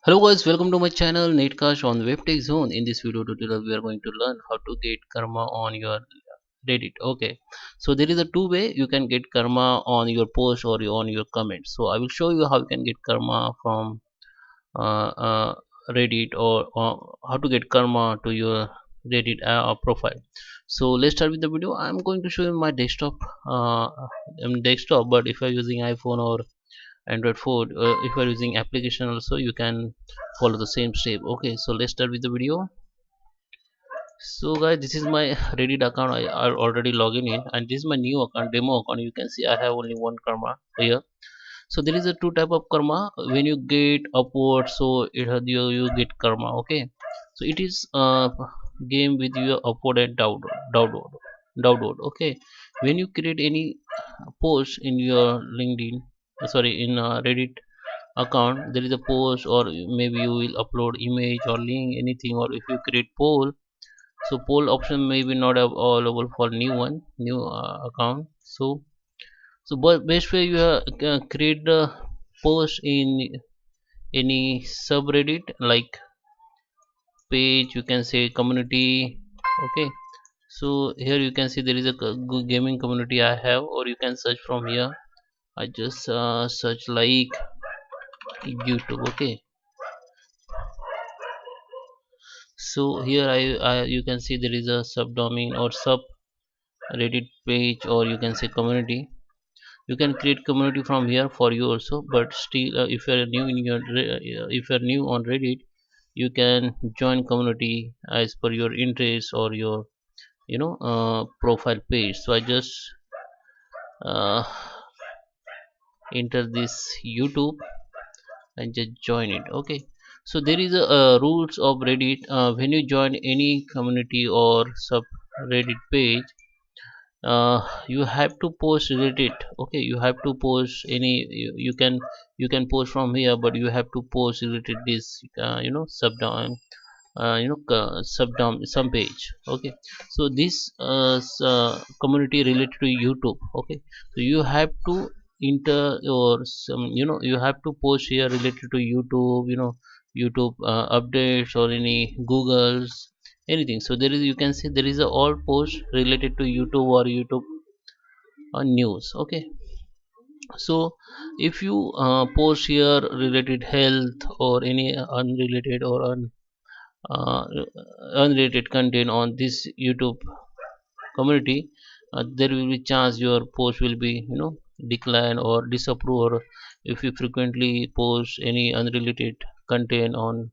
Hello guys, welcome to my channel NetCast on WebTech Zone. In this video tutorial, we are going to learn how to get karma on your Reddit. Okay, so there is a two way you can get karma on your post or on your comments. So I will show you how you can get karma from uh, uh, Reddit or how to get karma to your Reddit profile. So let's start with the video. I'm going to show you my desktop, but if you're using iPhone or Android phone, if you are using application also, you can follow the same step. Okay, so let's start with the video. So guys, this is my Reddit account. I already logged in, and this is my new account, demo account. You can see I have only one karma here. So there is a two type of karma. When you get upward, so you get karma. Okay, so it is game with your upward and downward. Okay, when you create any post in your LinkedIn, sorry, in Reddit account, there is a post, or maybe you will upload image or link anything, or if you create poll, so poll option may be not available for new account. So best way you create the post in any subreddit like page, you can say community. Okay, so here you can see there is a good gaming community I have, or you can search from here. I just search like YouTube. Okay, so here you can see there is a subdomain or sub reddit page, or you can say community. You can create community from here for you also, but still if you're new in if you're new on Reddit, you can join community as per your interest or your profile page. So I just uh, enter this YouTube and just join it. Okay, so there is a rules of Reddit. When you join any community or subreddit page, you have to post related. Okay, you have to post any, you can post from here, but you have to post related this subdown, subdown some page. Okay, so this community related to YouTube. Okay, so you have to enter or some, you have to post here related to YouTube, YouTube updates or any Google's anything. So there is, you can see there is a all post related to YouTube or YouTube news. Okay, so if you post here related health or any unrelated or uh, unrelated content on this YouTube community, there will be chance your post will be decline or disapprove. Or if you frequently post any unrelated content on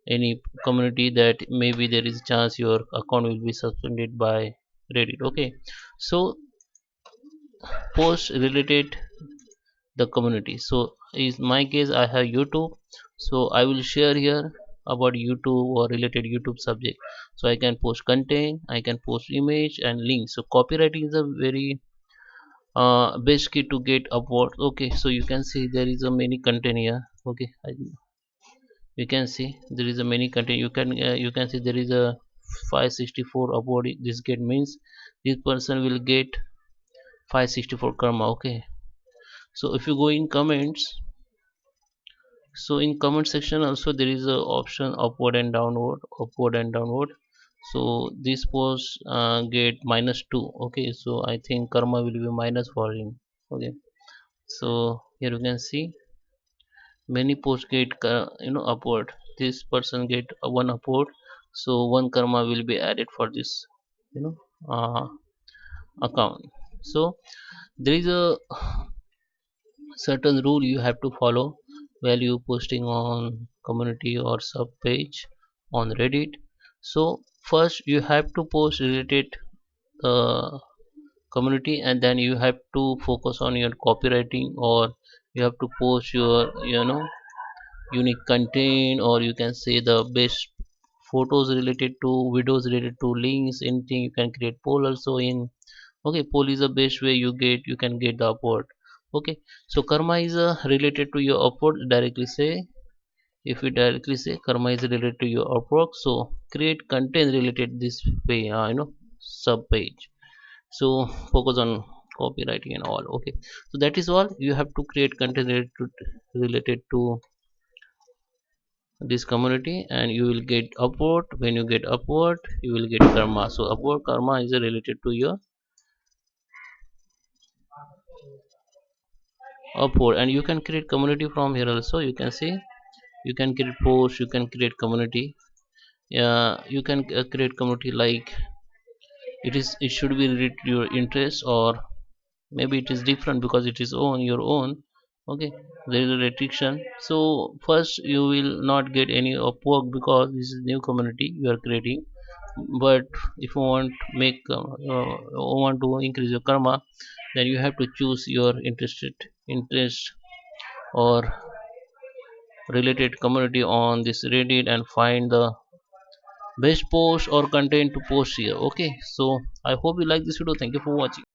any community, that maybe there is chance your account will be suspended by Reddit. Okay, so post related the community. So in my case I have YouTube, so I will share here about YouTube or related YouTube subject. So I can post content, I can post image and links. So copywriting is a very best key to get upward. Okay, so you can see there is a many content here. Okay, you can see there is a many content. You can see there is a 564 upward. This get means this person will get 564 karma. Okay, so if you go in comments, so in comment section also there is a option upward and downward. So this post get -2. Okay, so I think karma will be minus for him. Okay, so here you can see many posts get upward. This person get one upward, so one karma will be added for this you know uh, account. So there is a certain rule you have to follow while you posting on community or sub page on Reddit. So first you have to post related uh, community, and then you have to focus on your copywriting, or you have to post your unique content, or you can say the best photos related to videos related to links anything. You can create poll also in. Okay, poll is the best way you can get the upward. Okay, so karma is related to your upward. Directly say, if you directly say karma is related to your upwork, so create content related this way, sub page. So focus on copywriting and all. Okay, so that is all. You have to create content related to this community, and you will get upward. When you get upward, you will get karma. So upward karma is related to your upward, and you can create community from here also. You can see, you can create posts, you can create community. Yeah, you can create community like it should be related to your interest, or maybe it is different because it is on your own. Okay, there is a restriction. So first you will not get any upwork because this is new community you are creating. But if you want make want to increase your karma, then you have to choose your interest or related community on this Reddit and find the best post or content to post here. Okay, so I hope you like this video. Thank you for watching.